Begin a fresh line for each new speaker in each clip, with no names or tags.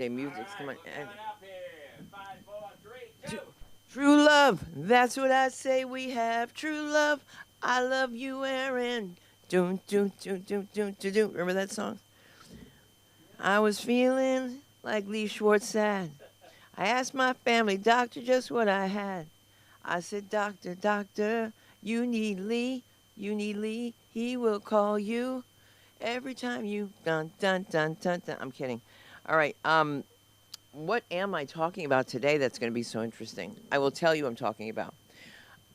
Okay, music's come on. True love, that's what I say we have. True love, I love you, Aaron. Do do do do do do do. Remember that song? I was feeling like Lee Schwartz said. I asked my family doctor just what I had. I said, Doctor, doctor, you need Lee. You need Lee. He will call you every time you dun dun dun dun dun. I'm kidding. All right. What am I talking about today that's going to be so interesting? I will tell you what I'm talking about.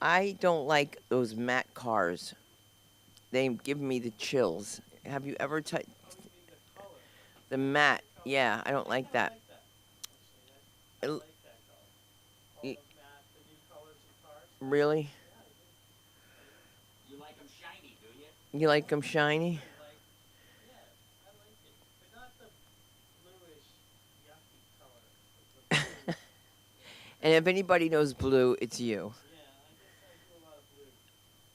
I don't like those matte cars. They give me the chills. Have you ever touched the matte? Yeah, I don't like that. It- y- Really? You like them shiny? And if anybody knows blue, it's you.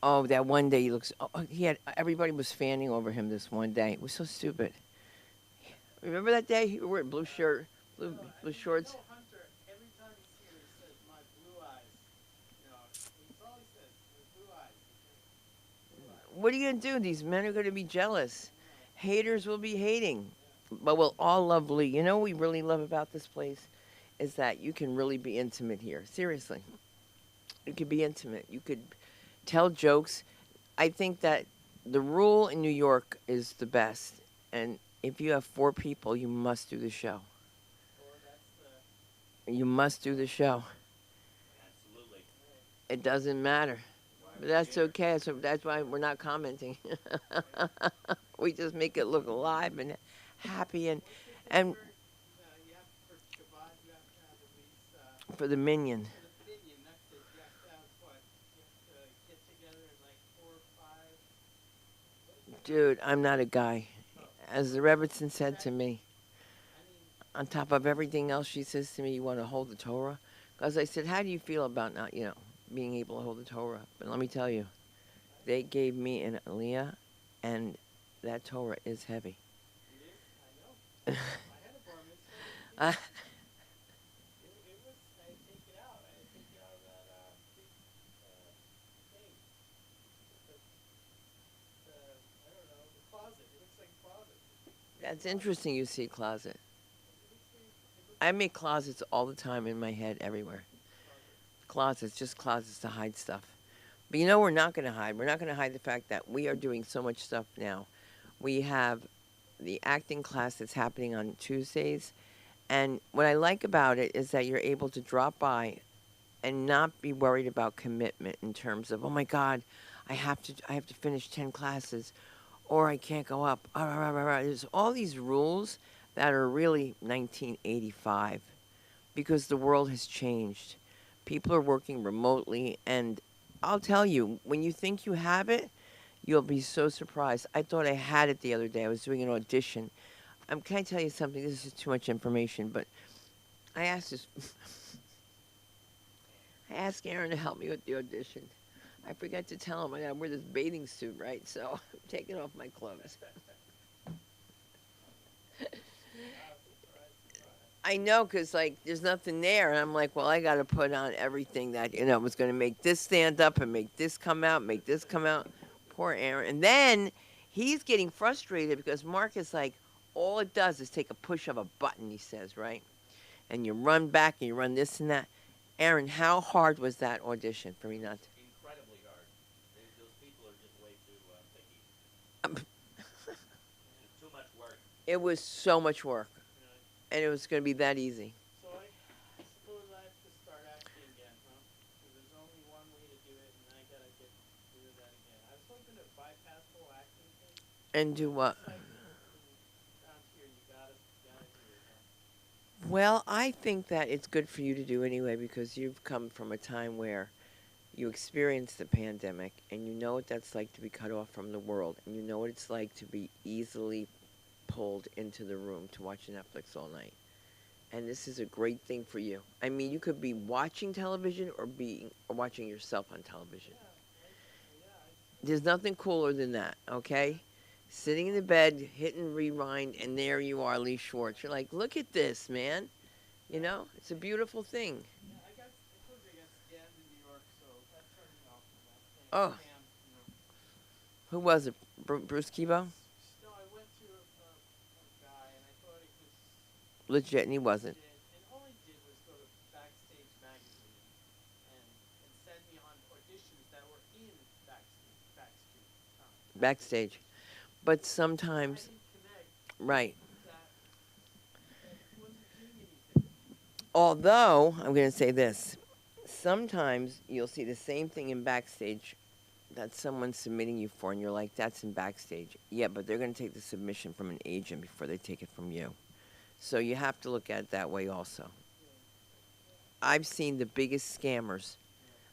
Oh, that one day he looks. Oh, he had everybody was fanning over him this one day. It was so stupid. Remember that day he wore a blue shirt, blue shorts. What are you gonna do? These men are gonna be jealous. Haters will be hating, but we'll all love Lee. You know what we really love about this place is that you can really be intimate here. Seriously, you could be intimate. You could tell jokes. I think that the rule in New York is the best, and if you have four people, you must do the show. You must do the show. It doesn't matter. But that's okay. So that's why we're not commenting. We just make it look alive and happy and for the minion. Dude, I'm not a guy. As the Rebbitzin said to me, on top of everything else she says to me, you want to hold the Torah? Because I said, how do you feel about not, being able to hold the Torah? But let me tell you, they gave me an Aliyah, and that Torah is heavy. Uh, that's interesting you see closet. I make closets all the time in my head everywhere. Closets, just closets to hide stuff. But you know, we're not going to hide. We're not going to hide the fact that we are doing so much stuff now. We have the acting class that's happening on Tuesdays. And what I like about it is that you're able to drop by and not be worried about commitment in terms of, oh my God, I have to finish 10 classes or I can't go up. There's all these rules that are really 1985 because the world has changed. People are working remotely, and I'll tell you, when you think you have it, you'll be so surprised. I thought I had it the other day. I was doing an audition. Can I tell you something? This is too much information, but I asked this, I asked Aaron to help me with the audition. I forgot to tell him I gotta wear this bathing suit, right? So I'm taking off my clothes. I know, cause like there's nothing there, and I'm like, well, I got to put on everything that was going to make this stand up and make this come out, make this come out. Poor Aaron, and then he's getting frustrated because Mark is like, all it does is take a push of a button, he says, right? And you run back and you run this and that. Aaron, how hard was that audition for me not? To... It was so much work, and it was going to be that easy. And do what? Well, I think that it's good for you to do anyway because you've come from a time where you experienced the pandemic and you know what that's like to be cut off from the world and you know what it's like to be easily pulled into the room to watch Netflix all night. And this is a great thing for you. I mean, you could be watching television or watching yourself on television. There's nothing cooler than that, okay? sitting in the bed, hitting rewind, and there you are, Lee Schwartz. You're like, look at this, man. You know, it's a beautiful thing.
Yeah, I told you I got scammed in New York, so that turned me off from that thing.
Oh,
Scam, you know.
who was it? Bruce Kibo?
No, I went to a guy and I thought it was
Legit, and he wasn't.
legit, and all he did was go to Backstage magazine and send me on auditions that were in Backstage.
Backstage. But
I
sometimes,
didn't connect
right.
that he wasn't doing anything.
Although, I'm going to say this. Sometimes you'll see the same thing in Backstage that someone's submitting you for, and you're like, that's in Backstage. Yeah, but they're going to take the submission from an agent before they take it from you. So you have to look at it that way also. I've seen the biggest scammers,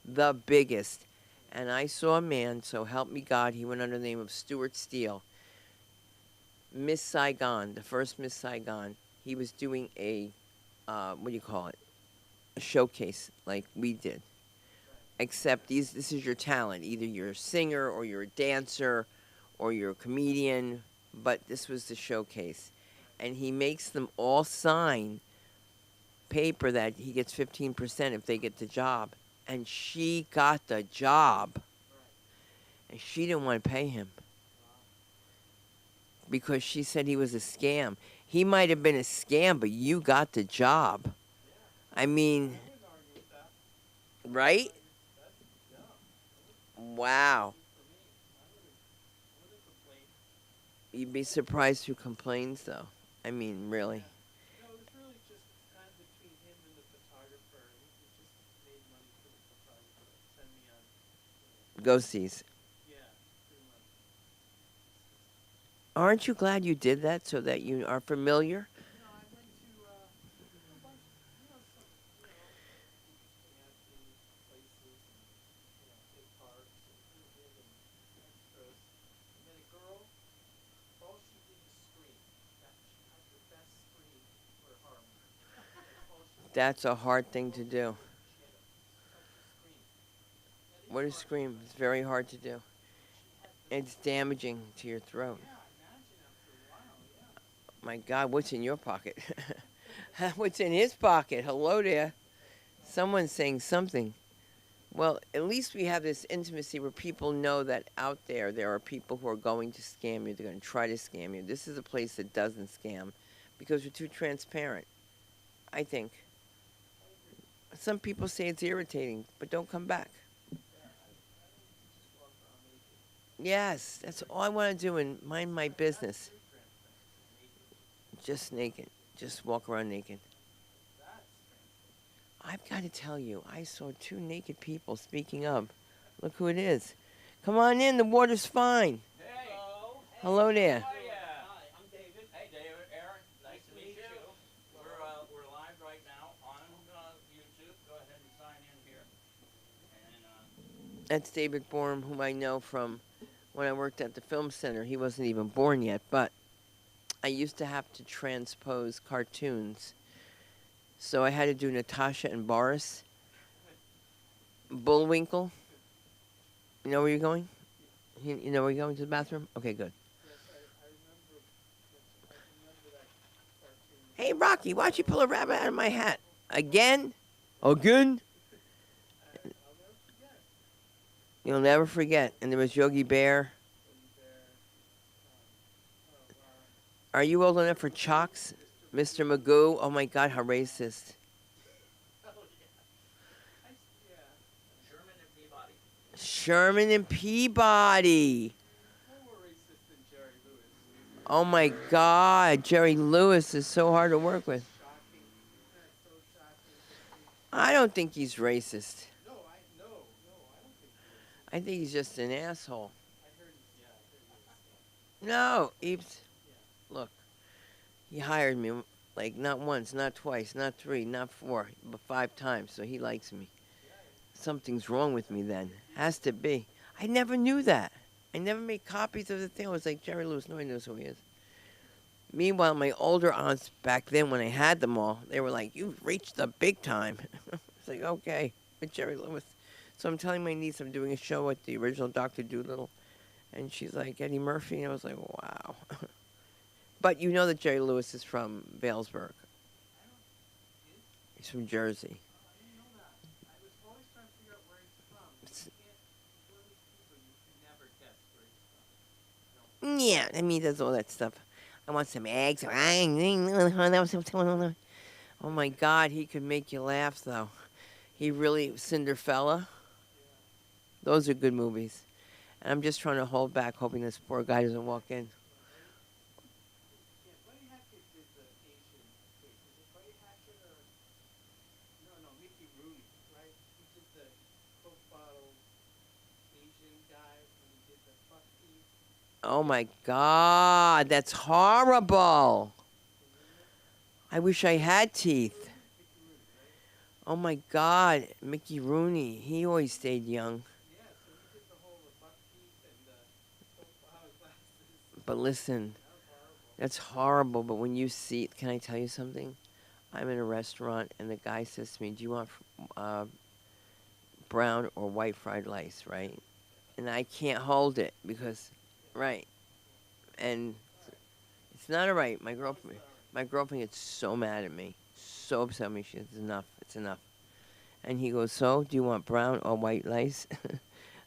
the biggest. And I saw a man, so help me God, he went under the name of Stuart Steele. Miss Saigon, the first Miss Saigon, he was doing a, what do you call it? A showcase like we did. Except this is your talent. Either you're a singer or you're a dancer or you're a comedian, but this was the showcase. And he makes them all sign paper that he gets 15% if they get the job. And she got the job. And she didn't want to pay him because she said he was a scam. He might have been a scam, but you got the job. I mean, right? Wow. You'd be surprised who complains, though. I mean, really.
No, it was really just kind of between him and the photographer. He just made money for the photographer. Send me on,
Ghosties.
yeah, pretty much.
Aren't you glad you did that so that you are familiar?
You know, I went to a bunch, some, interesting acting places and, theme parks and did and extras. And then a girl, all she did was scream. That she had the best scream for a horror movie. That's all she did.
That's a hard thing to do.
She had such a scream.
What is scream? It's very hard to do. It's damaging to your throat.
Yeah, I imagine after a while, yeah.
My God, what's in your pocket? What's in his pocket? Hello there. Someone's saying something. Well, at least we have this intimacy where people know that out there are people who are going to scam you. They're going to try to scam you. This is a place that doesn't scam because we're too transparent, I think. Some people say it's irritating, but don't come back. Yes, that's all I want to do and mind my business. Just naked. Just walk around naked. I've got to tell you, I saw two naked people, speaking of. Look who it is. Come on in, the water's fine.
Hey.
Hello there.
Hi, I'm David. Hey, David. Aaron, nice to meet you. We're live right now on YouTube. Go ahead and sign in here. And
That's David Borum, whom I know from when I worked at the Film Center. He wasn't even born yet, but I used to have to transpose cartoons. So I had to do Natasha and Boris. Bullwinkle. You know where you're going? You know where you're going, to the bathroom? Okay, good.
Yes, I remember that cartoon.
Hey, Rocky, why'd you pull a rabbit out of my hat? Again? Again?
I'll never forget.
You'll never forget. And there was Yogi Bear. Are you old enough for Chalks? Mr. Magoo? Oh my God, how racist.
Oh, yeah.
Sherman and Peabody.
Sherman and Peabody.
No more racist than Jerry Lewis.
Oh my God, Jerry Lewis is so hard to work with.
Shocking. Isn't that so shocking?
I don't think he's racist.
No, I don't think he is.
I think he's just an asshole.
I heard he is.
No, he's... Look, he hired me like not once, not twice, not three, not four, but 5 times, so he likes me. Something's wrong with me then. Has to be. I never knew that. I never made copies of the thing. I was like, Jerry Lewis, nobody knows who he is. Meanwhile, my older aunts back then, when I had them all, they were like, you've reached the big time. It's like, okay, with Jerry Lewis. So I'm telling my niece I'm doing a show at the original Dr. Dolittle, And she's like, Eddie Murphy. And I was like, wow. But you know that Jerry Lewis is from Vailsburg.
I don't. Is?
He's from Jersey.
Oh, I didn't know that. I was always trying to figure out where he's from.
It's-
You can't. He's one of these people you can never guess where he's from. No.
Yeah, I mean, he does all that stuff. I want some eggs. Oh my God, he could make you laugh though. He really Cinderfella.
Yeah.
Those are good movies. And I'm just trying to hold back, hoping this poor guy doesn't walk in.
Yeah, Buddy Hackett did the Asian face. Is it Buddy Hackett or no, Mickey Rooney, right? He did the Coke bottle Asian guy when he did the buck teeth.
Oh my God, that's horrible.
Isn't it?
I wish I had teeth.
Mickey Rooney, right?
Oh my God, Mickey Rooney. He always stayed young.
Yeah, so he did the whole buck teeth and the Coke bottle glasses.
But listen,
That was horrible.
that's horrible. But when you see, can I tell you something? I'm in a restaurant and the guy says to me, "Do you want brown or white fried rice?" Right? And I can't hold it because, right? And it's not all right. My girlfriend gets so mad at me, so upset at me. She says, "Enough. It's enough." And he goes, "So, do you want brown or white rice?"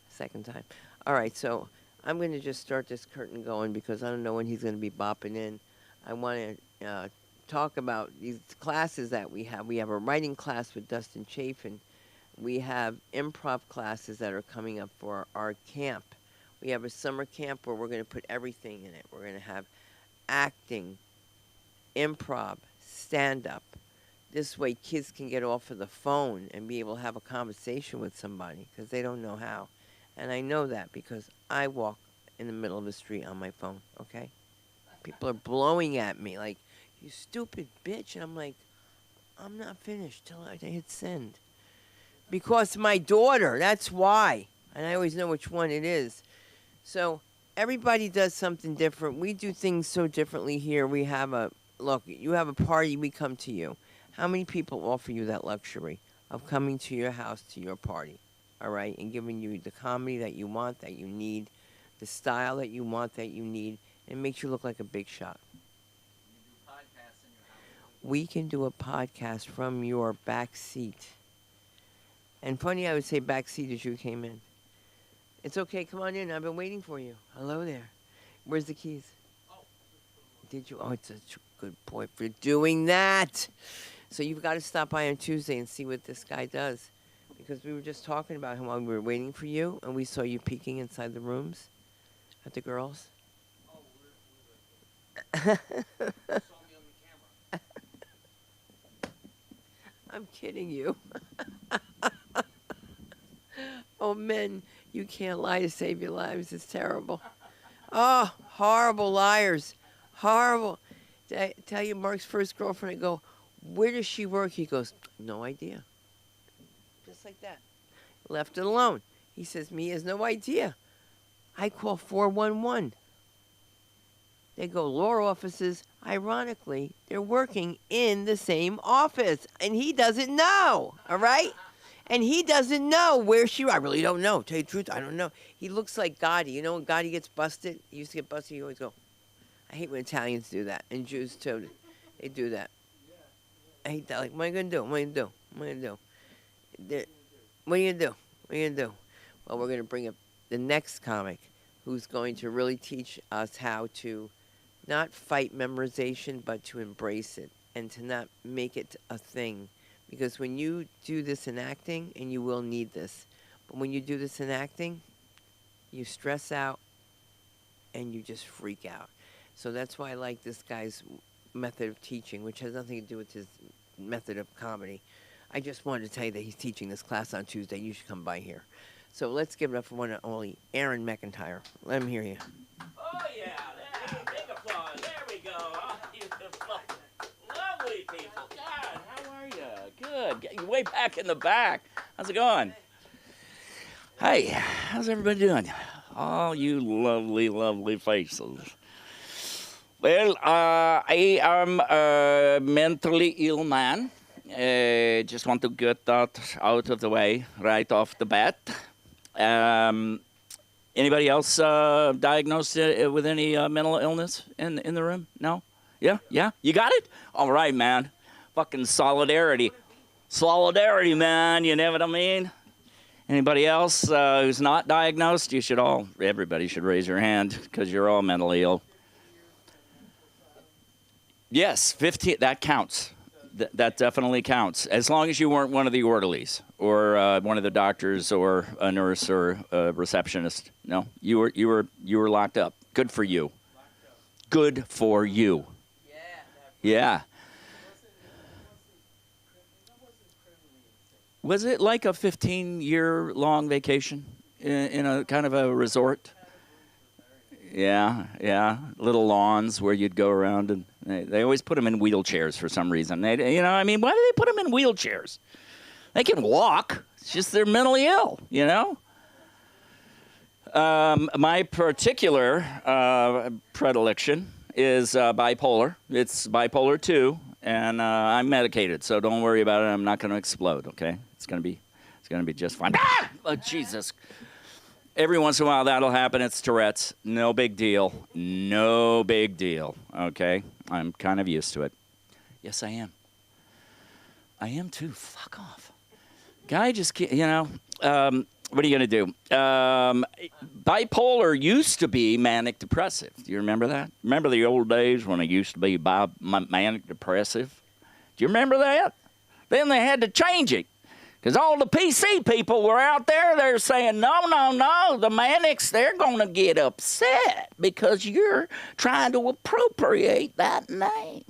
Second time. All right, so I'm going to just start this curtain going because I don't know when he's going to be bopping in. I want to talk about these classes that we have. We have a writing class with Dustin Chafin. We have improv classes that are coming up for our camp. We have a summer camp where we're going to put everything in it. We're going to have acting, improv, stand-up. This way kids can get off of the phone and be able to have a conversation with somebody because they don't know how. And I know that because I walk in the middle of the street on my phone, okay? People are blowing at me like, "You stupid bitch." And I'm like, I'm not finished till I hit send. Because my daughter, that's why. And I always know which one it is. So everybody does something different. We do things so differently here. We have look, you have a party, we come to you. How many people offer you that luxury of coming to your house to your party? All right, and giving you the comedy that you want, that you need, the style that you want, that you need, and it makes you look like a big shot.
You do podcasts in your house.
We can do a podcast from your back seat. And funny, I would say back seat as you came in. It's okay, come on in. I've been waiting for you. Hello there. Where's the keys?
Oh,
Did you? Oh, it's such a good boy for doing that. So you've got to stop by on Tuesday and see what this guy does. Because we were just talking about him while we were waiting for you, and we saw you peeking inside the rooms at the girls.
oh, we're right there. You saw me on the camera.
I'm kidding you. Oh, men, you can't lie to save your lives. It's terrible. Oh, horrible liars. Horrible. Did I tell you Mark's first girlfriend? I go, "Where does she work?" He goes, "No idea." Just like that. Left it alone. He says, "Me has no idea." I call 411. They go, "Law offices." Ironically, they're working in the same office, and he doesn't know. All right? And he doesn't know where she. I really don't know. Tell you the truth, I don't know. He looks like Gotti. You know when Gotti gets busted? He used to get busted. He always go. I hate when Italians do that, and Jews too. They do that.
Yeah.
I hate that. Like, what are you gonna do? What are you gonna do? What are you gonna do? What are you gonna do? What are you gonna do? Well, we're gonna bring up the next comic, who's going to really teach us how to not fight memorization, but to embrace it and to not make it a thing. Because when you do this in acting, and you will need this, but when you do this in acting, you stress out and you just freak out. So that's why I like this guy's method of teaching, which has nothing to do with his method of comedy. I just wanted to tell you that he's teaching this class on Tuesday. You should come by here. So let's give it up for one and only Aaron McIntyre. Let him hear you.
Oh yeah, there, big applause. There we go. Oh, beautiful, lovely people. God, how are you? Good. You're way back in the back. How's it going? Hey, how's everybody doing? Oh, you lovely, lovely faces. Well, I am a mentally ill man. Just want to get that out of the way right off the bat. Anybody else diagnosed with any mental illness in the room? No? Yeah? Yeah? You got it? All right, man. Fucking solidarity. Solidarity, man. You know what I mean? Anybody else who's not diagnosed? Everybody should raise your hand because you're all mentally ill. Yes, 15, that counts. That definitely counts. As long as you weren't one of the orderlies or one of the doctors or a nurse or a receptionist. No, you were locked up. Good for you. Good for you. Yeah. Was it like a 15-year-long vacation in a kind of a resort? Yeah. Little lawns where you'd go around, and they always put them in wheelchairs for some reason. Why do they put them in wheelchairs? They can walk. It's just they're mentally ill, My particular predilection is bipolar. It's bipolar 2, and I'm medicated, so don't worry about it. I'm not going to explode, okay? It's going to be just fine. Ah! Oh, Jesus. Every once in a while, that'll happen. It's Tourette's. No big deal. No big deal. Okay? I'm kind of used to it. Yes, I am. I am too. Fuck off. Guy just, what are you going to do? Bipolar used to be manic depressive. Do you remember that? Remember the old days when it used to be manic depressive? Do you remember that? Then they had to change it. Because all the PC people were out there, they're saying, no, the manics, they're going to get upset because you're trying to appropriate that name.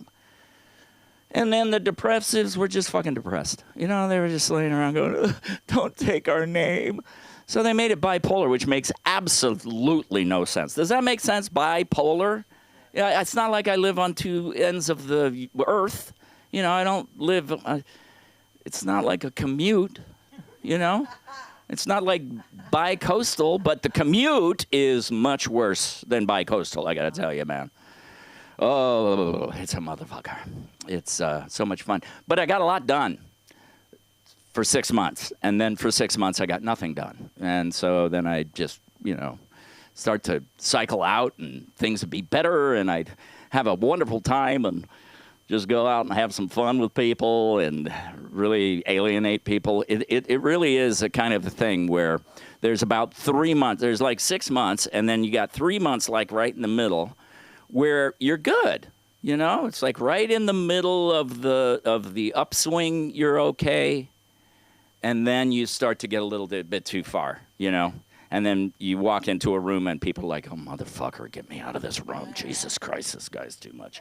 And then the depressives were just fucking depressed. They were just laying around going, don't take our name. So they made it bipolar, which makes absolutely no sense. Does that make sense, bipolar? Yeah, it's not like I live on two ends of the earth. I don't live... It's not like a commute, It's not like bi-coastal, but the commute is much worse than bi-coastal, I got to tell you, man. Oh, it's a motherfucker. It's so much fun. But I got a lot done for 6 months. And then for 6 months, I got nothing done. And so then I just, start to cycle out and things would be better and I'd have a wonderful time and just go out and have some fun with people and really alienate people. It really is a kind of a thing where there's about 3 months, there's like 6 months, and then you got 3 months like right in the middle where you're good. It's like right in the middle of the upswing, you're okay, and then you start to get a little bit too far, And then you walk into a room and people are like, oh, motherfucker, get me out of this room. Jesus Christ, this guy's too much.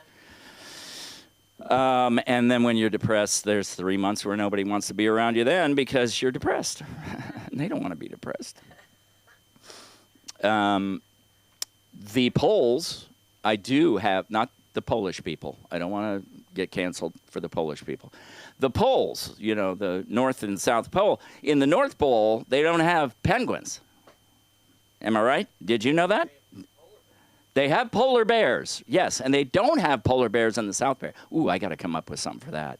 And then when you're depressed, there's 3 months where nobody wants to be around you then because you're depressed. And they don't want to be depressed. The Poles, I do have, not the Polish people. I don't want to get canceled for the Polish people. The Poles, the North and South Pole. In the North Pole, they don't have penguins. Am I right? Did you know that? They have polar bears, yes, and they don't have polar bears in the South Pole. Ooh, I got to come up with something for that.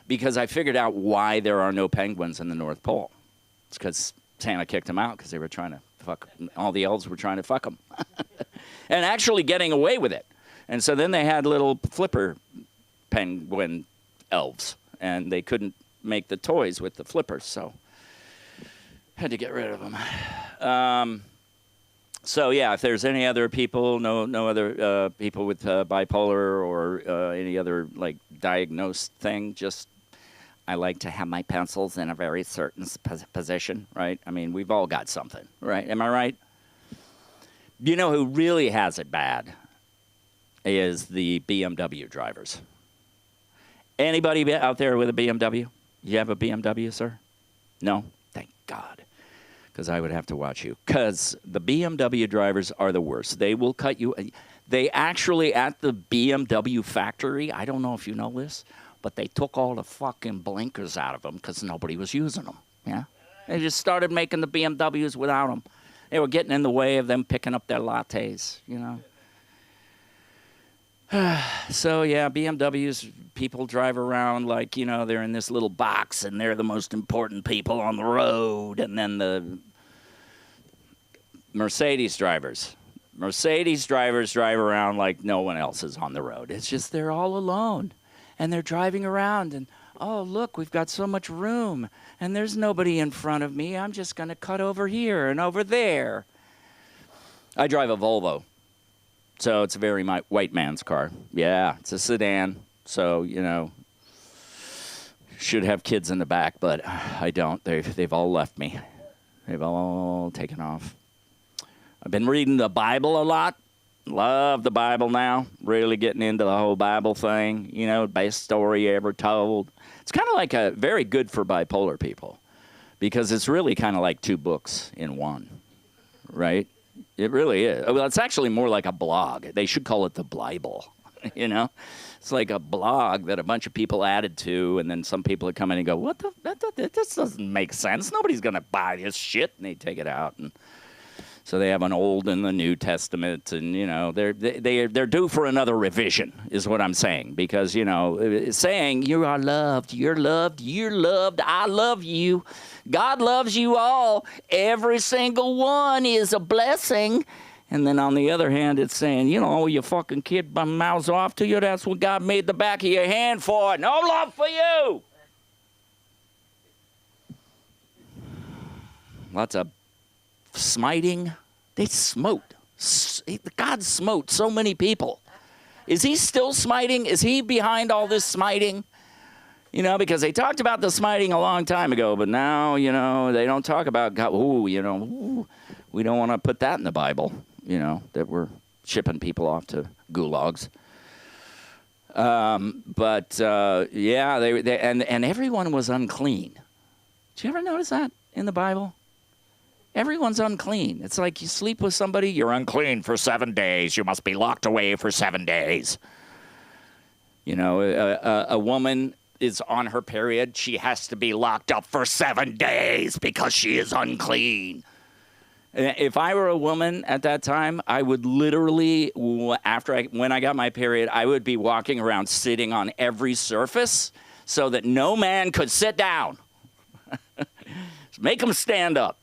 Because I figured out why there are no penguins in the North Pole. It's because Santa kicked them out because they were trying to fuck, all the elves were trying to fuck them. And actually getting away with it. And so then they had little flipper penguin elves, and they couldn't make the toys with the flippers, so had to get rid of them. So yeah, if there's any other people, no other people with bipolar or any other like diagnosed thing, just I like to have my pencils in a very certain position, right? I mean, we've all got something, right? Am I right? You know who really has it bad is the BMW drivers. Anybody out there with a BMW? You have a BMW, sir? No? Thank God. Because I would have to watch you. Because the BMW drivers are the worst. They will cut you. They actually, at the BMW factory, I don't know if you know this, but they took all the fucking blinkers out of them because nobody was using them. Yeah? They just started making the BMWs without them. They were getting in the way of them picking up their lattes, So, yeah, BMWs, people drive around like, they're in this little box and they're the most important people on the road. And then Mercedes drivers. Mercedes drivers drive around like no one else is on the road. It's just they're all alone. And they're driving around and, oh, look, we've got so much room. And there's nobody in front of me. I'm just going to cut over here and over there. I drive a Volvo. So it's a very white man's car. Yeah, it's a sedan. So, you know, should have kids in the back, but I don't. They've all left me. They've all taken off. I've been reading the Bible a lot. Love the Bible now. Really getting into the whole Bible thing. You know, best story ever told. It's kind of like very good for bipolar people because it's really kind of like two books in one, right? It really is. Well, it's actually more like a blog. They should call it the Bible, you know? It's like a blog that a bunch of people added to, and then some people would come in and go, what the, this doesn't make sense. Nobody's going to buy this shit, and they take it out. And so they have an Old and the New Testament, and, you know, they're due for another revision, is what I'm saying. Because, you know, saying you are loved, you're loved, I love you, God loves you all, every single one is a blessing. And then on the other hand, it's saying, you know, your fucking kid mouths off to you, that's what God made the back of your hand for. No love for you. Lots of smiting. They smote. God smote so many people. Is he still smiting? Is he behind all this smiting? You know, because they talked about the smiting a long time ago, but now, you know, they don't talk about God. Ooh, you know, ooh, we don't want to put that in the Bible, you know, that we're shipping people off to gulags. Yeah, they and everyone was unclean. Did you ever notice that in the Bible? Everyone's unclean. It's like you sleep with somebody, you're unclean for 7 days. You must be locked away for 7 days. You know, a woman is on her period. She has to be locked up for 7 days because she is unclean. If I were a woman at that time, I would literally, when I got my period, I would be walking around sitting on every surface so that no man could sit down. Make them stand up.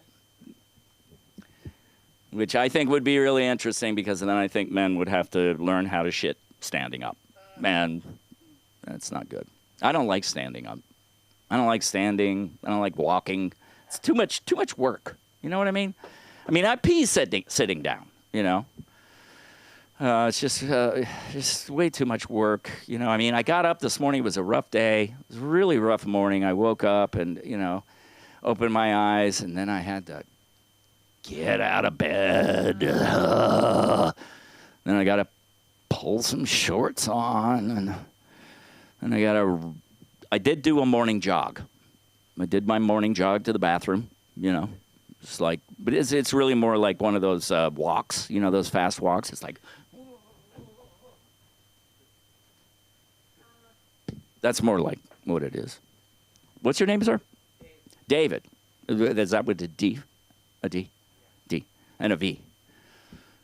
Which I think would be really interesting because then I think men would have to learn how to shit standing up. And that's not good. I don't like standing up. I don't like standing. I don't like walking. It's too much work. You know what I mean? I mean, I pee sitting down, you know. It's just way too much work. You know, I mean, I got up this morning. It was a rough day. It was a really rough morning. I woke up and, you know, opened my eyes, and then I had to get out of bed. Then I got to pull some shorts on, and I did do a morning jog. I did my morning jog to the bathroom, you know. It's like, but it's really more like one of those walks, you know, those fast walks. It's like, that's more like what it is. What's your name, sir? David. Is that with a D? A D? D. And a V.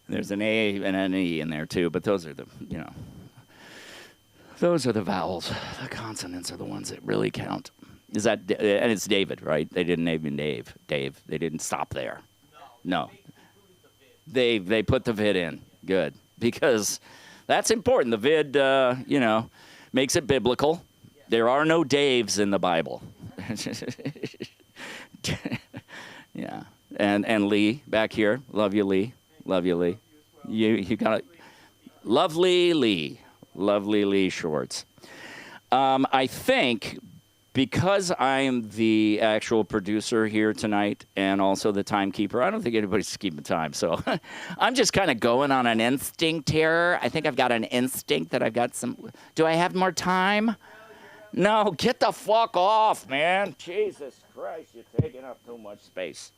There's an A and an E in there, too, but those are the, you know, those are the vowels. The consonants are the ones that really count. Is that, and it's David, right? They didn't name him Dave. They didn't stop there. No. They put the vid in. Good. Because that's important. The vid, you know, makes it biblical. There are no Daves in the Bible. Yeah. And Lee back here. Love you, Lee. Love you, Lee. You got it. Lovely Lee Shorts. I think because I'm the actual producer here tonight and also the timekeeper, I don't think anybody's keeping time. So I'm just kind of going on an instinct here. I think I've got an instinct that I've got some. Do I have more time? No, get the fuck off, man. Jesus Christ, you're taking up too much space.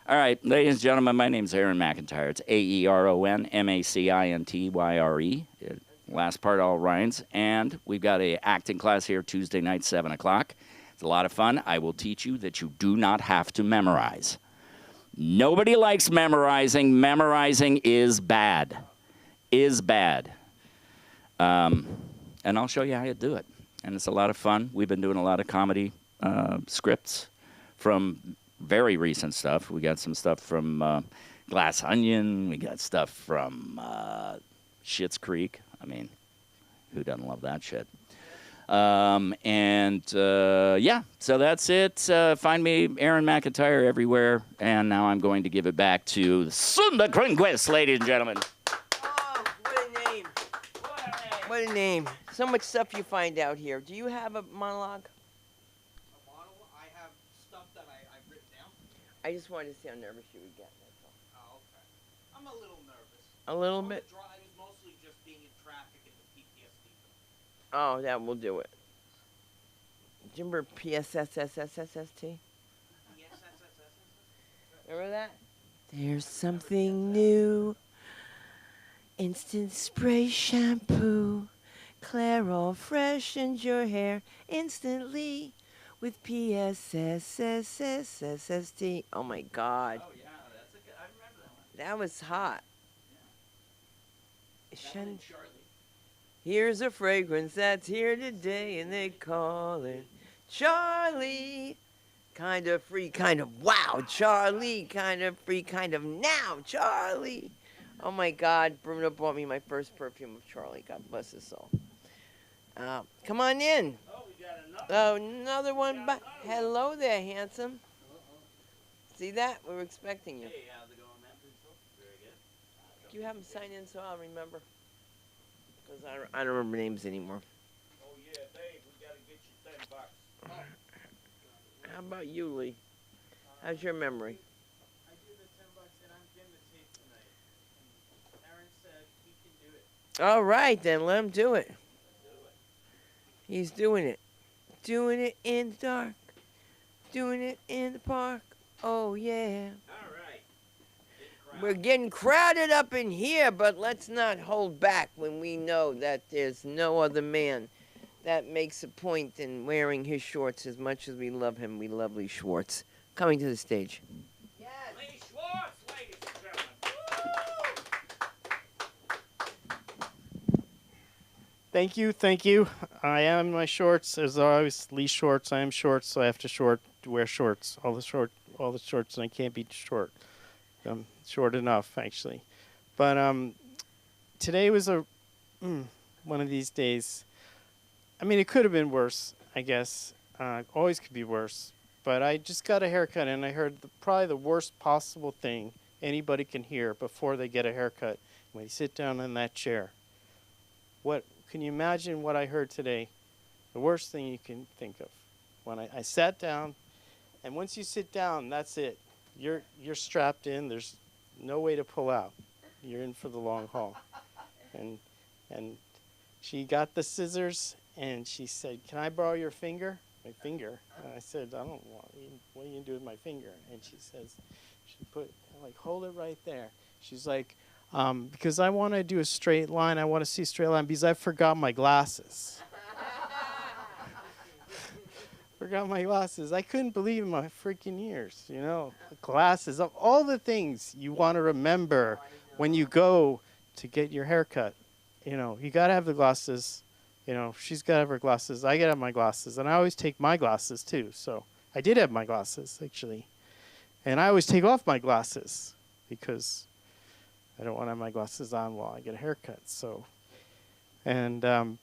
All right, ladies and gentlemen, my name's Aaron McIntyre. It's AeronMacintyre. Last part all rhymes. And we've got an acting class here Tuesday night, 7 o'clock. It's a lot of fun. I will teach you that you do not have to memorize. Nobody likes memorizing. Memorizing is bad. And I'll show you how to do it. And it's a lot of fun. We've been doing a lot of comedy scripts from very recent stuff. We got some stuff from Glass Onion. We got stuff from Schitt's Creek. I mean, who doesn't love that shit? Yeah, so that's it. Find me, Aaron McIntyre, everywhere. And now I'm going to give it back to Sunda Kringquist, ladies and gentlemen.
Oh, what a name. What a name. So much stuff you find out here. Do you have a monologue?
A model, I have stuff that I've written down.
I just wanted to see how nervous you would get. That's all.
Oh, okay. I'm a little nervous.
A little
On the
bit?
It was mostly just being in traffic and the PTSD.
Oh, that will do it. Do you remember PSSSSSST? Remember that? There's something new. Instant spray shampoo. Clairol freshens your hair instantly with PSSSSSST. Oh my God.
Oh, yeah, that's a good, I remember that one.
That was hot.
That one and Charlie.
Here's a fragrance that's here today, and they call it Charlie. Kind of free, kind of wow, Charlie. Kind of free, kind of now, Charlie. Oh my God, Bruno bought me my first perfume of Charlie. God bless his soul. Come on in.
Oh, we got another.
Oh, another one. Hello there, handsome. See that? We were expecting you.
Hey, how's it going, man? Very good.
Do you have him sign in so I'll remember? Because I don't remember names anymore.
Oh, yeah, babe, we got to get you $10.
How about you, Lee? How's your memory?
I do the $10 and I'm getting the tape tonight. And Aaron said he can do it.
All right, then let him do it. He's doing it. Doing it in the dark. Doing it in the park. Oh, yeah.
All right.
We're getting crowded up in here, but let's not hold back when we know that there's no other man that makes a point in wearing his shorts as much as we love him. We love Lee Schwartz. Coming to the stage.
Lee Schwartz, ladies and gentlemen.
Thank you. I am in my shorts. As always, Lee Shorts. I am short, so I have to wear shorts. All the shorts, and I can't be short. I'm short enough, actually. But today was one of these days. I mean, it could have been worse, I guess. Always could be worse. But I just got a haircut, and I heard probably the worst possible thing anybody can hear before they get a haircut when they sit down in that chair. What can you imagine what I heard today? The worst thing you can think of. When I sat down, and once you sit down, that's it. You're strapped in. There's no way to pull out. You're in for the long haul. And she got the scissors, and she said, "Can I borrow your finger?" My finger. And I said, "I don't want. What are you gonna do with my finger?" And she says, hold it right there. She's like, because I want to do a straight line. I want to see a straight line because I forgot my glasses. Forgot my glasses. I couldn't believe my freaking ears, Glasses, of all the things you want to remember when you go to get your haircut. You got to have the glasses. She's got to have her glasses. I got to have my glasses. And I always take my glasses, too. So I did have my glasses, actually. And I always take off my glasses because I don't want to have my glasses on while I get a haircut. So that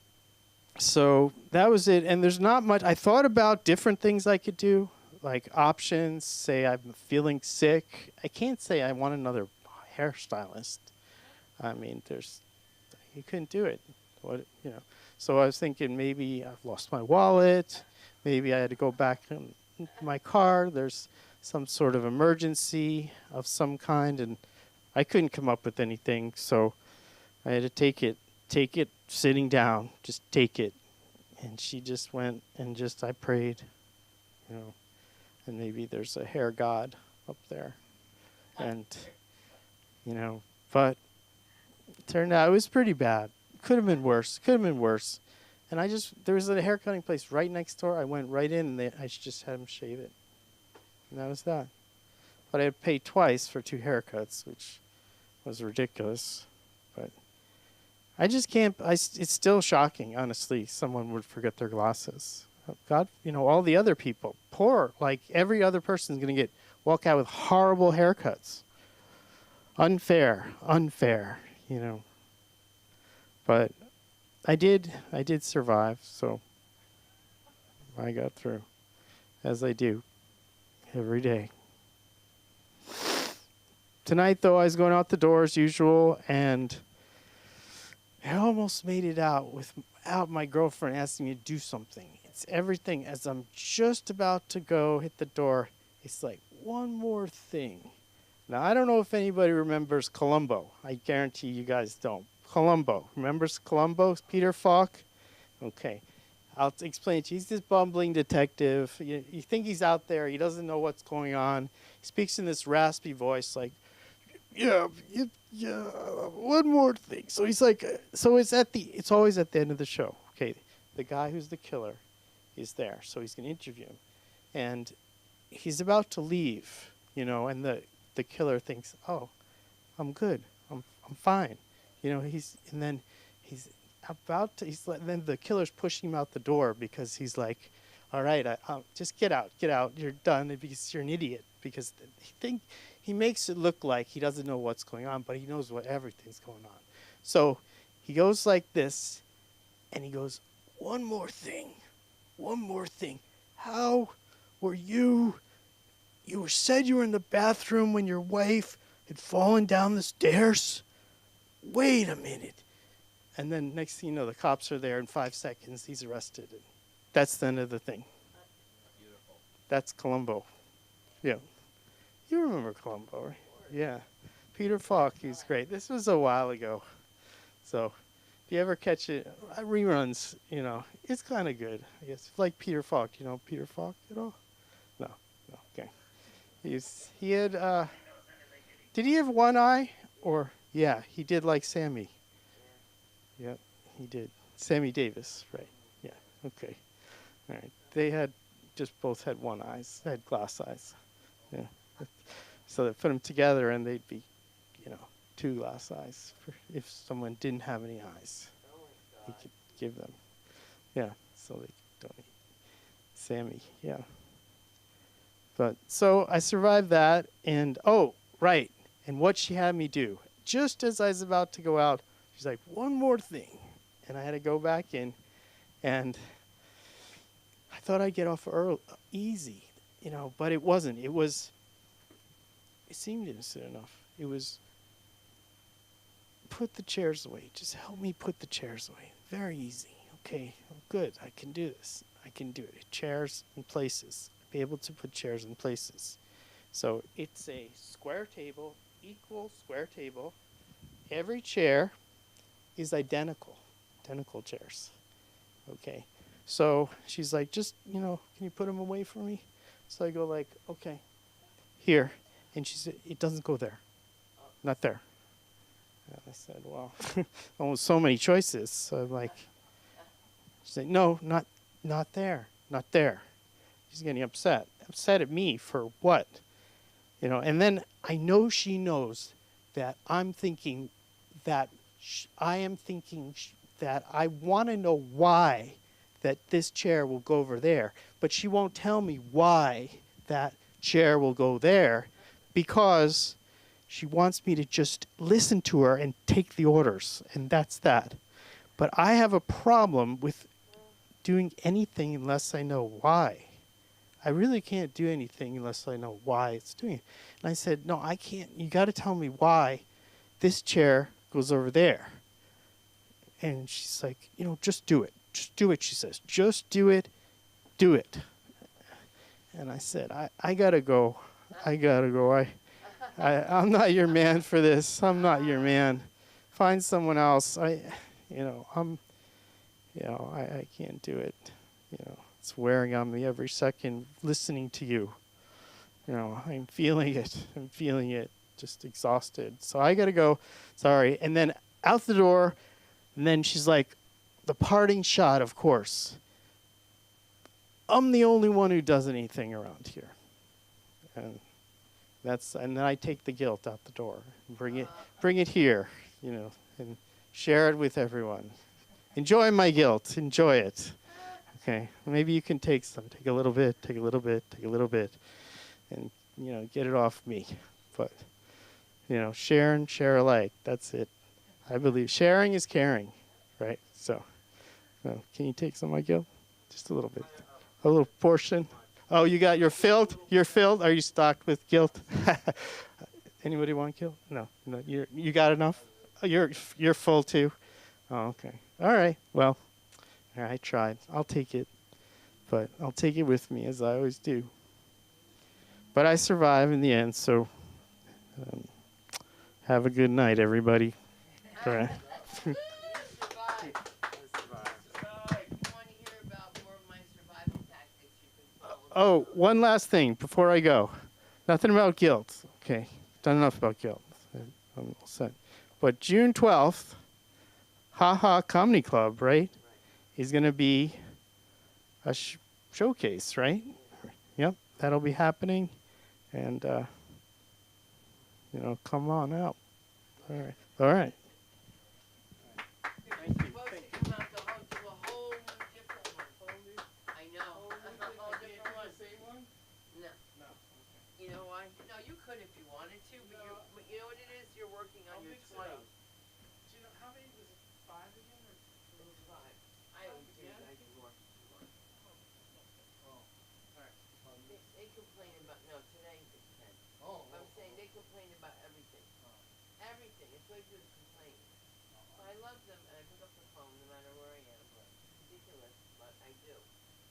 was it. And there's not much. I thought about different things I could do, like options. Say I'm feeling sick. I can't say I want another hairstylist. I mean, you couldn't do it. So I was thinking maybe I've lost my wallet. Maybe I had to go back in my car. There's some sort of emergency of some kind, and I couldn't come up with anything. So I had to take it sitting down, just take it. And she just went and I prayed, and maybe there's a hair god up there. And, but it turned out it was pretty bad. Could have been worse. And there was a hair cutting place right next door. I went right in, and I just had them shave it. And that was that. But I had to pay twice for 2 haircuts, which was ridiculous. But I just can't. It's still shocking, honestly. Someone would forget their glasses. God, all the other people, poor, like every other person is going to walk out with horrible haircuts. unfair, But I did survive, so I got through, as I do every day. Tonight, though, I was going out the door as usual, and I almost made it out without my girlfriend asking me to do something. It's everything. As I'm just about to go hit the door, it's like one more thing. Now, I don't know if anybody remembers Columbo. I guarantee you guys don't. Columbo. Remembers Columbo? Peter Falk? Okay. I'll explain it to you. He's this bumbling detective. You think he's out there. He doesn't know what's going on. He speaks in this raspy voice like, yeah, one more thing. So he's like, it's always at the end of the show. Okay, the guy who's the killer is there. So he's going to interview him. And he's about to leave, and the killer thinks, oh, I'm good. I'm fine. Then he's then the killer's pushing him out the door because he's like, all right, just get out. You're done because you're an idiot. Because he makes it look like he doesn't know what's going on, but he knows what everything's going on. So he goes like this, and he goes, one more thing. How were you said you were in the bathroom when your wife had fallen down the stairs? Wait a minute. And then next thing you know, the cops are there in 5 seconds. He's arrested. And that's the end of the thing.
Beautiful.
That's Columbo. Yeah. You remember Columbo, right? Yeah. Peter Falk, he's great. This was a while ago. So if you ever catch it, reruns, it's kind of good. I guess. Like Peter Falk. You know Peter Falk at all? No. Okay. He had, did he have one eye? Or, yeah, he did like Sammy. Yeah, he did. Sammy Davis, right. Yeah, okay. All right. They both had one eyes. They had glass eyes. Yeah. So they put them together and they'd be, two glass eyes. If someone didn't have any eyes, he could give them. Yeah, so they could donate. Sammy, yeah. But, so I survived that, and, oh, right. And what she had me do, just as I was about to go out, she's like, one more thing. And I had to go back in, and I thought I'd get off easy, but it wasn't. It seemed innocent enough. It was, put the chairs away. Just help me put the chairs away. Very easy. Okay, good. I can do this. I can do it. Chairs in places. Be able to put chairs in places. So it's a square table, equal square table. Every chair is identical chairs. Okay. So she's like, just, can you put them away for me? So I go like, okay, here. And she said, it doesn't go there. Not there. And I said, well, almost so many choices. So I'm like, she's like, no, not there. Not there. She's getting upset. Upset at me for what? And then I know she knows that I'm thinking that that I want to know why that this chair will go over there, but she won't tell me why that chair will go there because she wants me to just listen to her and take the orders, and that's that. But I have a problem with doing anything unless I know why. I really can't do anything unless I know why it's doing it. And I said, no, I can't. You got to tell me why this chair goes over there. And she's like, just do it. Just do it, she says. Just do it. Do it. And I said, I got to go. I'm not your man for this. I'm not your man. Find someone else. I can't do it. It's wearing on me every second listening to you. I'm feeling it. Just exhausted. So I got to go. Sorry. And then out the door. And then she's like, the parting shot, of course. I'm the only one who does anything around here. And then I take the guilt out the door. Bring it here, and share it with everyone. Enjoy my guilt. Enjoy it. Okay. Maybe you can take some. Take a little bit, take a little bit, take a little bit. And, get it off me. But, share and share alike. That's it. I believe sharing is caring, right? So, can you take some of my guilt? Just a little bit. A little portion. Oh, you're filled? You're filled? Are you stocked with guilt? Anybody want guilt? No. You got enough? Oh, you're full too? Oh, okay. All right. Well, I tried. I'll take it. But I'll take it with me, as I always do. But I survive in the end, so have a good night, everybody. All right. Oh, one last thing before I go. Nothing about guilt. Okay, done enough about guilt. I'm all set. But June 12th, Ha Comedy Club, right, is going to be a showcase, right? Yep, that'll be happening. And, come on out. All right. All right.
You know why? No, you could if you wanted to, but you know what it is? You're working on your 20.
Do you know how many was it? 5 again, or
it was 5. I don't think you guys more.
Oh, all right.
They complain about today it's 10. I'm saying they complain about everything. Everything. It's way too complaining. So I love them, and I pick up the phone no matter where I am. It's ridiculous, but I do.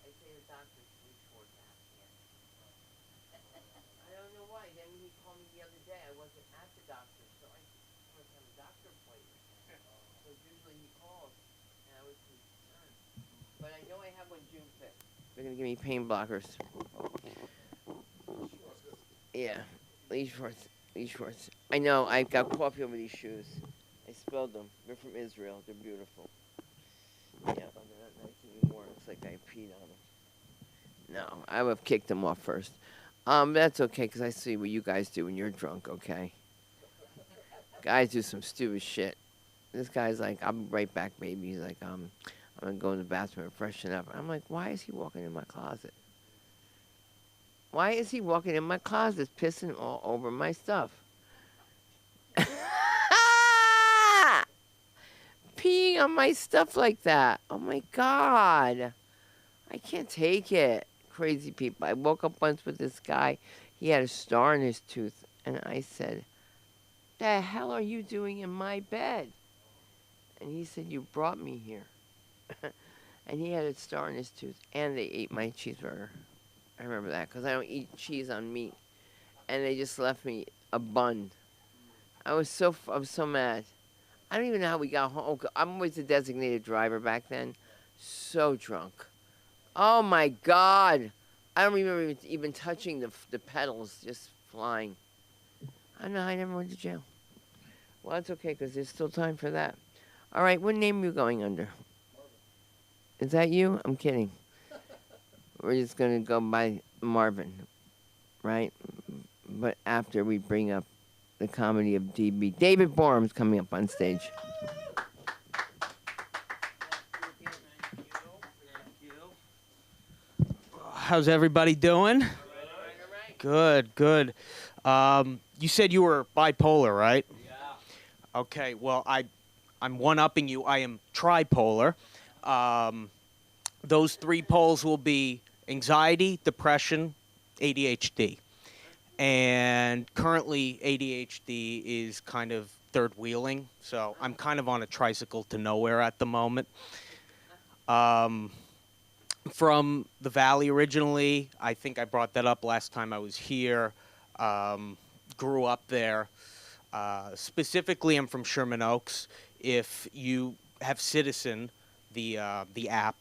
I say the doctor's reach for to have the answer. I don't know why. Then he called me the other day. I wasn't at the doctor, so I must have a doctor appointment. So usually he calls, and I was concerned. But I know I have one June 5th. They're gonna give me pain blockers. Yeah, Lee Schwartz. I know. I got coffee over these shoes. I spilled them. They're from Israel. They're beautiful. Yeah, they're not nice anymore. Looks like I peed on them. No, I would have kicked them off first. That's okay, because I see what you guys do when you're drunk, okay? Guys do some stupid shit. This guy's like, I'll be right back, baby. He's like, I'm going to go in the bathroom and freshen up. I'm like, why is he walking in my closet? Why is he walking in my closet, pissing all over my stuff? Peeing on my stuff like that. Oh, my God. I can't take it. Crazy people. I woke up once with this guy. He had a star in his tooth. And I said, the hell are you doing in my bed? And he said, you brought me here. And he had a star in his tooth. And they ate my cheeseburger. I remember that because I don't eat cheese on meat. And they just left me a bun. I was so mad. I don't even know how we got home. I'm always a designated driver back then. So drunk. Oh my God. I don't remember even touching the pedals, just flying. I know I never went to jail. Well, that's okay because there's still time for that. All right, what name are you going under? Is that you? I'm kidding. We're just going to go by Marvin, right? But after we bring up the comedy of DB. David Borum's coming up on stage.
How's everybody doing? Good, good. You said you were bipolar, right? Yeah. Okay, well, I'm one-upping you. I am tripolar. Those 3 poles will be anxiety, depression, ADHD. And currently, ADHD is kind of third-wheeling, so I'm kind of on a tricycle to nowhere at the moment. From the Valley originally. I think I brought that up last time I was here. Grew up there. Specifically, I'm from Sherman Oaks. If you have Citizen, the app,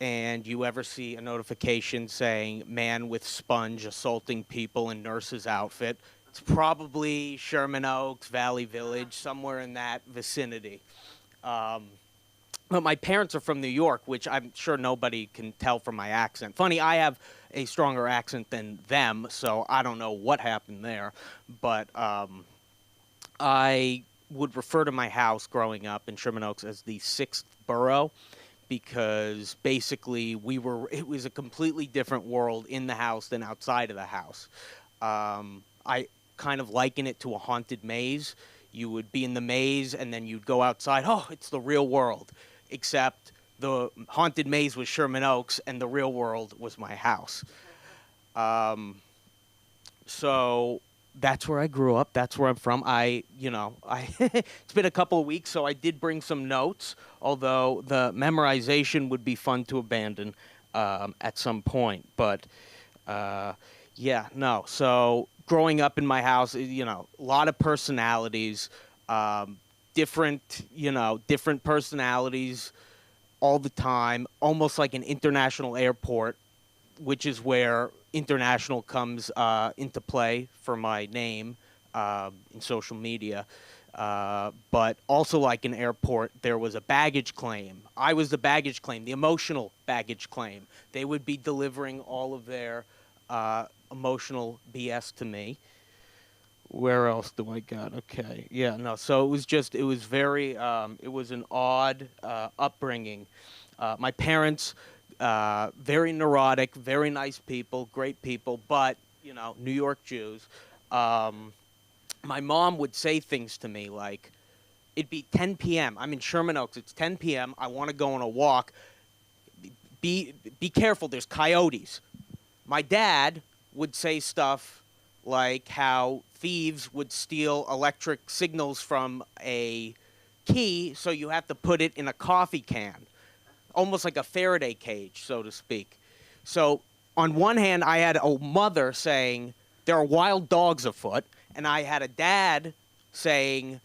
and you ever see a notification saying man with sponge assaulting people in nurse's outfit, it's probably Sherman Oaks, Valley Village, somewhere in that vicinity. But my parents are from New York, which I'm sure nobody can tell from my accent. Funny, I have a stronger accent than them, so I don't know what happened there. But I would refer to my house growing up in Sherman Oaks as the 6th borough because basically it was a completely different world in the house than outside of the house. kind of liken it to a haunted maze. You would be in the maze, and then you'd go outside. Oh, it's the real world, except the haunted maze was Sherman Oaks, and the real world was my house. So that's where I grew up. That's where I'm from. It's been a couple of weeks, so I did bring some notes, although the memorization would be fun to abandon at some point. But yeah, no. So growing up in my house, a lot of personalities, different personalities all the time, almost like an international airport, which is where international comes into play for my name in social media. But also, like an airport, there was a baggage claim. I was the baggage claim, the emotional baggage claim. They would be delivering all of their emotional BS to me. Where else do I got? Okay. Yeah, no. So it was very, it was an odd upbringing. My parents, very neurotic, very nice people, great people, but, New York Jews. My mom would say things to me like, it'd be 10 p.m. I'm in Sherman Oaks. It's 10 p.m. I want to go on a walk. Be careful. There's coyotes. My dad would say stuff like how thieves would steal electric signals from a key, so you have to put it in a coffee can, almost like a Faraday cage, so to speak. So on one hand, I had a mother saying, there are wild dogs afoot, and I had a dad saying,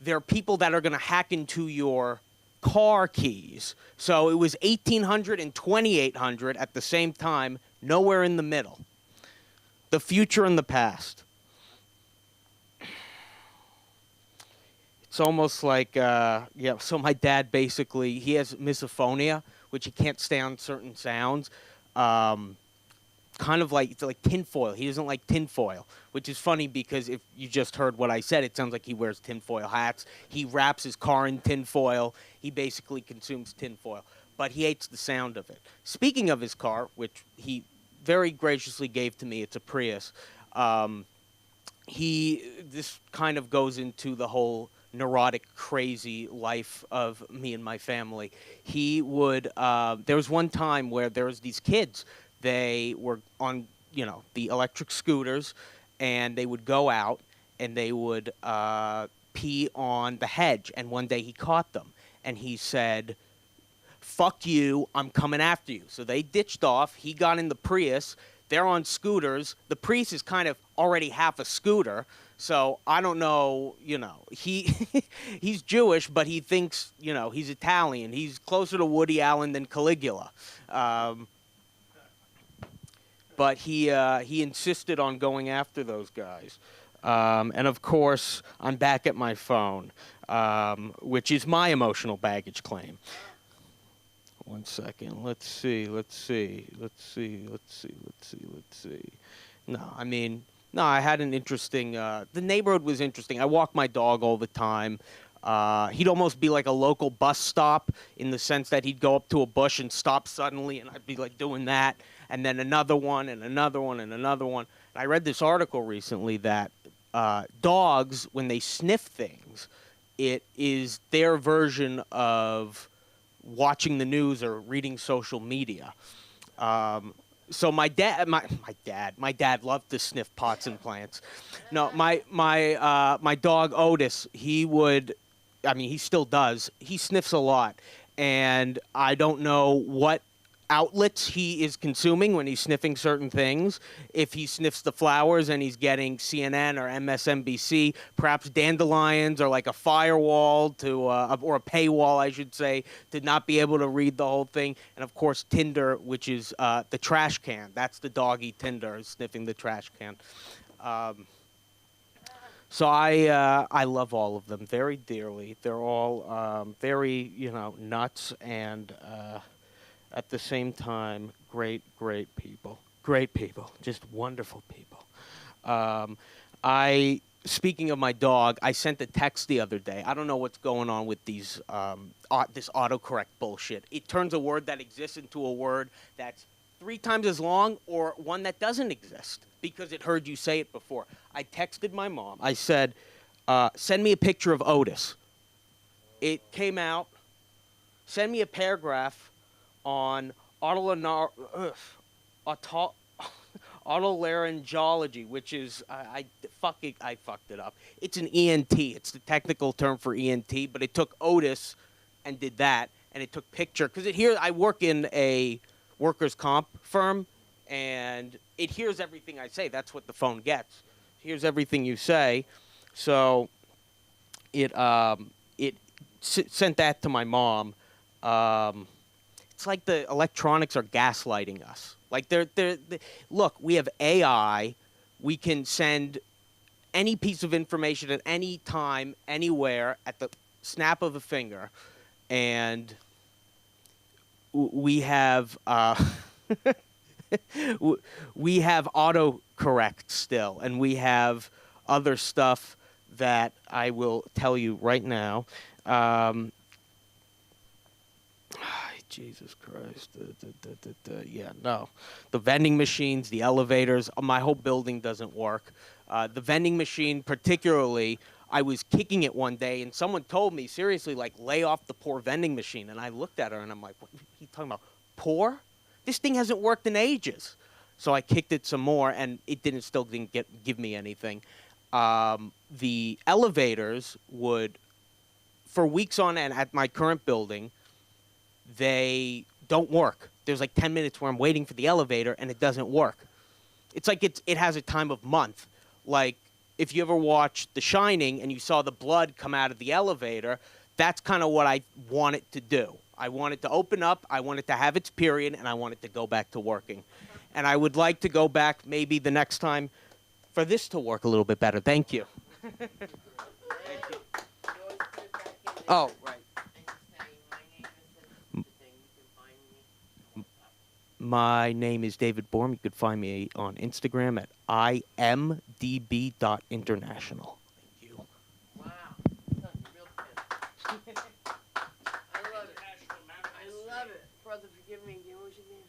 there are people that are going to hack into your car keys. So it was 1800 and 2800 at the same time, nowhere in the middle. The future and the past. It's almost like, so my dad basically, he has misophonia, which he can't stand certain sounds. Kind of like, it's like tinfoil. He doesn't like tinfoil, which is funny because if you just heard what I said, it sounds like he wears tinfoil hats. He wraps his car in tinfoil. He basically consumes tinfoil, but he hates the sound of it. Speaking of his car, which he very graciously gave to me, it's a Prius. This kind of goes into the whole neurotic, crazy life of me and my family. He would, there was one time where there was these kids, they were on, the electric scooters, and they would go out and they would pee on the hedge. And one day he caught them, and he said, fuck you, I'm coming after you. So they ditched off. He got in the Prius. They're on scooters. The Prius is kind of already half a scooter. So I don't know, he's Jewish, but he thinks, he's Italian. He's closer to Woody Allen than Caligula. But he insisted on going after those guys. And of course, I'm back at my phone, which is my emotional baggage claim. One second. Let's see. No, I had an interesting, the neighborhood was interesting. I walk my dog all the time. He'd almost be like a local bus stop in the sense that he'd go up to a bush and stop suddenly, and I'd be like doing that, and then another one, and another one, and another one. And I read this article recently that dogs, when they sniff things, it is their version of watching the news or reading social media. So my dad loved to sniff pots and plants. No, my dog Otis, he still does. He sniffs a lot, and I don't know what outlets he is consuming when he's sniffing certain things. If he sniffs the flowers and he's getting CNN or MSNBC, perhaps dandelions or like a firewall or a paywall, I should say, to not be able to read the whole thing. And of course, Tinder, which is the trash can. That's the doggy Tinder, sniffing the trash can. So I love all of them very dearly. They're all very, nuts and at the same time, great people. Great people. Just wonderful people. Speaking of my dog, I sent a text the other day. I don't know what's going on with these this autocorrect bullshit. It turns a word that exists into a word that's 3 times as long or one that doesn't exist because it heard you say it before. I texted my mom. I said, send me a picture of Otis. It came out. Send me a paragraph on auto, otolaryngology, which is I fucked it up. It's an ENT. It's the technical term for ENT, but it took Otis and did that, and it took picture because it here I work in a workers' comp firm, and it hears everything I say. That's what the phone gets. It hears everything you say, so it sent that to my mom. It's like the electronics are gaslighting us. Like look, we have AI. We can send any piece of information at any time, anywhere, at the snap of a finger, and we have we have autocorrect still, and we have other stuff that I will tell you right now. Jesus Christ. Yeah, no. The vending machines, the elevators, my whole building doesn't work. The vending machine, particularly, I was kicking it one day, and someone told me, seriously, like, lay off the poor vending machine. And I looked at her, and I'm like, what are you talking about? Poor? This thing hasn't worked in ages. So I kicked it some more, and it still didn't give me anything. The elevators would, for weeks on end at my current building, they don't work. There's like 10 minutes where I'm waiting for the elevator and it doesn't work. It's like it has a time of month. Like if you ever watched The Shining and you saw the blood come out of the elevator, that's kind of what I want it to do. I want it to open up, I want it to have its period, and I want it to go back to working. And I would like to go back maybe the next time for this to work a little bit better. Thank you. Thank you. Oh, right. My name is David Borm. You could find me on Instagram at imdb.international. Thank you.
Wow. Real kid. I love it. I love it. Brother, forgive me. What was your name?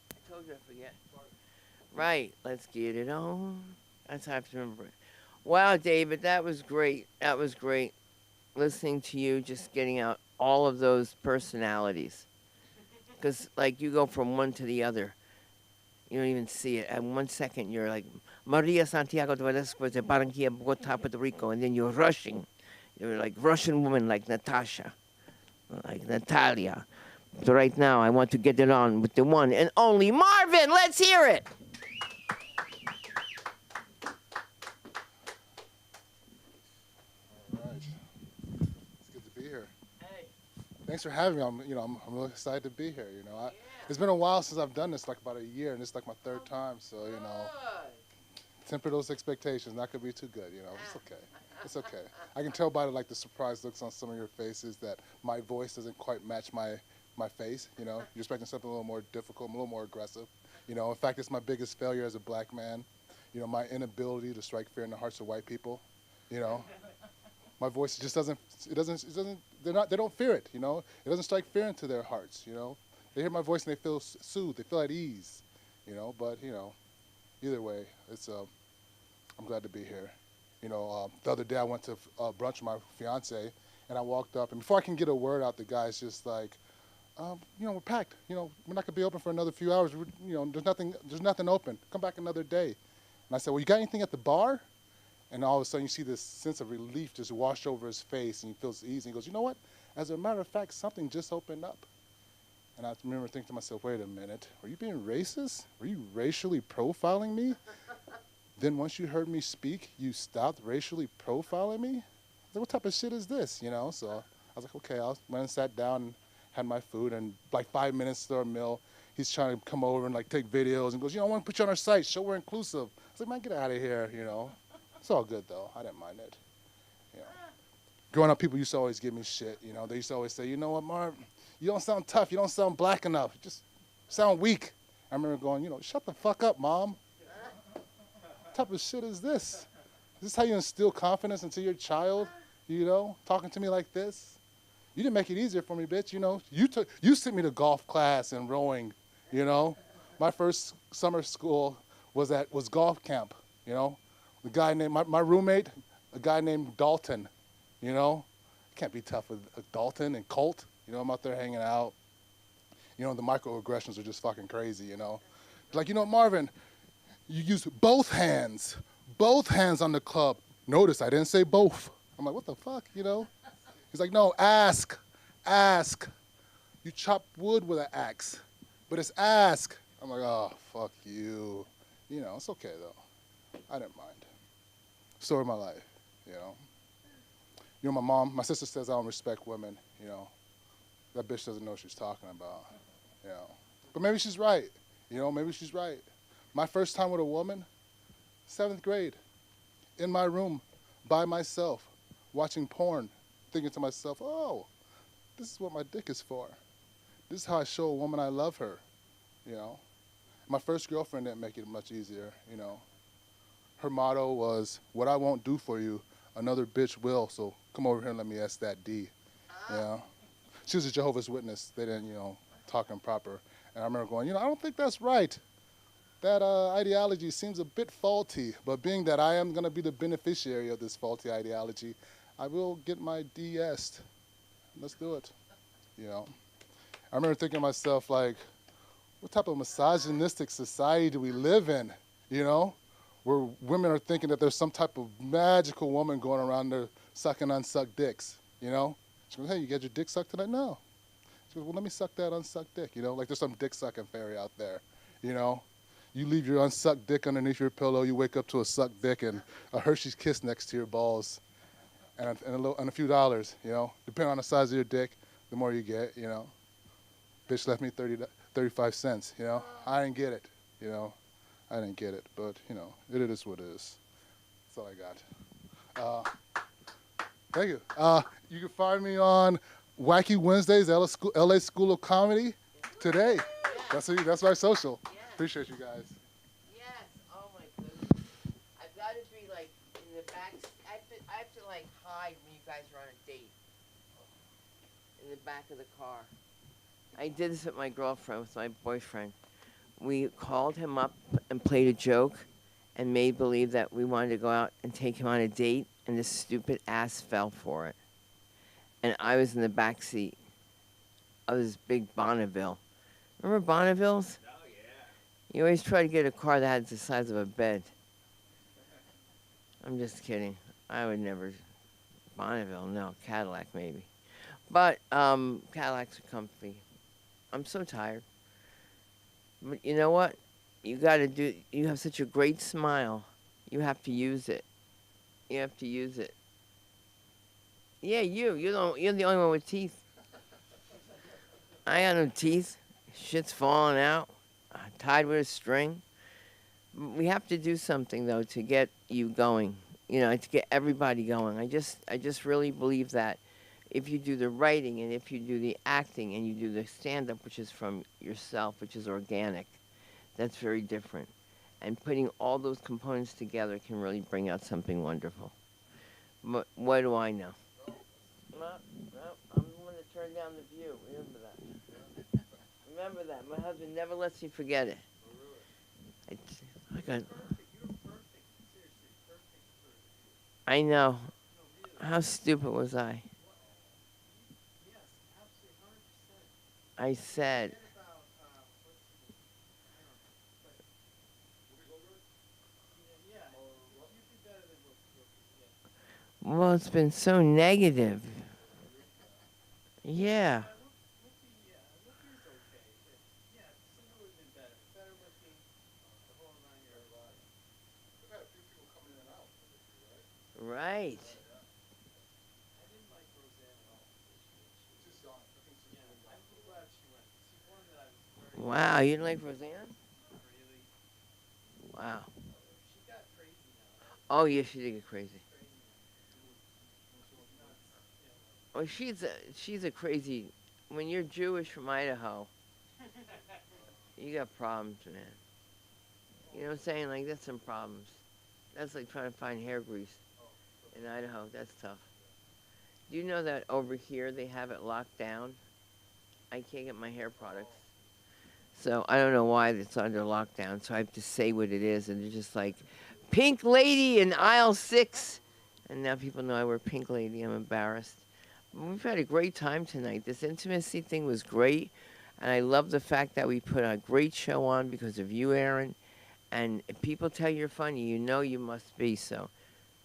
I told you I forget. Right. Let's get it on. That's how I have to remember it. Wow, David, that was great. That was great. Listening to you, just getting out all of those personalities. Because, like, you go from one to the other. You don't even see it. In 1 second, you're like, Maria Santiago de Velasquez de Barranquilla, Bogota, Puerto Rico. And then you're rushing. You're like Russian woman like Natasha, like Natalia. So right now, I want to get it on with the one and only Marvin. Let's hear it.
All right. It's good to be here. Thanks for having me. I'm really excited to be here. It's been a while since I've done this, like about a year, and it's like my third time. So temper those expectations. Not gonna be too good. It's okay. It's okay. I can tell by the surprised looks on some of your faces that my voice doesn't quite match my face. You're expecting something a little more difficult, a little more aggressive. In fact, it's my biggest failure as a black man. My inability to strike fear in the hearts of white people. My voice just doesn't. They don't fear it. It doesn't strike fear into their hearts. They hear my voice and they feel soothed. They feel at ease. But either way, I'm glad to be here. The other day I went to brunch with my fiance, and I walked up, and before I can get a word out, the guy's just like, we're packed. We're not gonna be open for another few hours. There's nothing open. Come back another day. And I said, well, you got anything at the bar? And all of a sudden, you see this sense of relief just wash over his face, and he feels easy. And he goes, you know what? As a matter of fact, something just opened up. And I remember thinking to myself, wait a minute. Were you being racist? Were you racially profiling me? Then once you heard me speak, you stopped racially profiling me? I was like, what type of shit is this? So I was like, okay. I went and sat down and had my food. And like 5 minutes to our meal, he's trying to come over and take videos and goes, I want to put you on our site. Show we're inclusive. I was like, man, get out of here, It's all good, though. I didn't mind it. Growing up, people used to always give me shit. They used to always say, you know what, Marv? You don't sound tough. You don't sound black enough. You just sound weak. I remember going, shut the fuck up, Mom. What type of shit is this? Is this how you instill confidence into your child, talking to me like this? You didn't make it easier for me, bitch. You sent me to golf class and rowing, My first summer school was golf camp. You know, the guy named my roommate, a guy named Dalton. You know, can't be tough with Dalton and Colt. You know, I'm out there hanging out. You know, the microaggressions are just fucking crazy. You know, like, you know, Marvin, you use both hands on the club. Notice I didn't say both. I'm like, what the fuck, you know? He's like, no, ask. You chop wood with an axe, but it's ask. I'm like, oh, fuck you. You know, it's okay though. I didn't mind. Story of my life, you know. You know, my sister says I don't respect women, you know. That bitch doesn't know what she's talking about, you know. But maybe she's right, you know, maybe she's right. My first time with a woman, 7th grade, in my room, by myself, watching porn, thinking to myself, oh, this is what my dick is for. This is how I show a woman I love her, you know. My first girlfriend didn't make it much easier, you know. Her motto was, what I won't do for you, another bitch will, so come over here and let me ask that D, you know. She was a Jehovah's Witness. They didn't, you know, talk improper. And I remember going, you know, I don't think that's right. That ideology seems a bit faulty, but being that I am going to be the beneficiary of this faulty ideology, I will get my DS'd. Let's do it, you know. I remember thinking to myself, like, what type of misogynistic society do we live in, you know, where women are thinking that there's some type of magical woman going around there sucking unsucked dicks, you know? She goes, hey, you get your dick sucked tonight? No. She goes, well, let me suck that unsucked dick, you know? Like there's some dick-sucking fairy out there, you know? You leave your unsucked dick underneath your pillow, you wake up to a sucked dick and a Hershey's Kiss next to your balls and a few dollars, you know? Depending on the size of your dick, the more you get, you know? Bitch left me 35 cents, you know? I didn't get it, you know? I didn't get it, but, you know, it is what it is. That's all I got. Thank you. You can find me on Wacky Wednesdays, LA School of Comedy today. That's my social. Appreciate you guys.
Yes. Oh my goodness. I've got to be like in the back. I have to like hide when you guys are on a date. In the back of the car. I did this with my girlfriend, with my boyfriend. We called him up and played a joke and made believe that we wanted to go out and take him on a date, and this stupid ass fell for it. And I was in the back seat of this big Bonneville. Remember Bonnevilles?
Oh, yeah.
You always try to get a car that had the size of a bed. I'm just kidding. I would never. Bonneville, no. Cadillac, maybe. But Cadillacs are comfy. I'm so tired. But you know what? You have such a great smile. You have to use it. You have to use it. Yeah, you're the only one with teeth. I got no teeth. Shit's falling out. Tied with a string. We have to do something though to get you going. You know, to get everybody going. I just really believe that if you do the writing and if you do the acting and you do the stand-up, which is from yourself, which is organic, that's very different. And putting all those components together can really bring out something wonderful. But what do I know? No, I'm the one that turned down the view. Remember that. Remember that. My husband never lets me forget it. I got. I know. How stupid was I? I said. Well, it's been so negative. Yeah. Right. Wow, you didn't like Roseanne? Wow. Oh, yeah, she did get crazy. Well, she's a crazy. When you're Jewish from Idaho, you got problems, man. You know what I'm saying? Like, that's some problems. That's like trying to find hair grease in Idaho. That's tough. Do you know that over here they have it locked down? I can't get my hair products. So I don't know why it's under lockdown. So I have to say what it is, and they're just like, "Pink Lady in aisle 6." And now people know I wear Pink Lady. I'm embarrassed. We've had a great time tonight. This intimacy thing was great. And I love the fact that we put a great show on because of you, Aaron. And if people tell you're funny, you know you must be. So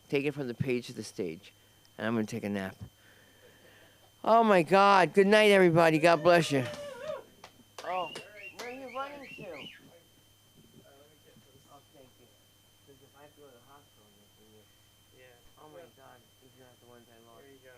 take it from the page to the stage. And I'm going to take a nap. Oh, my God. Good night, everybody. God bless you. Oh, where are you running to? Oh, thank you. Because if I have to go to the hospital,
Yeah.
oh, my God. These are not the ones I lost.
There you go.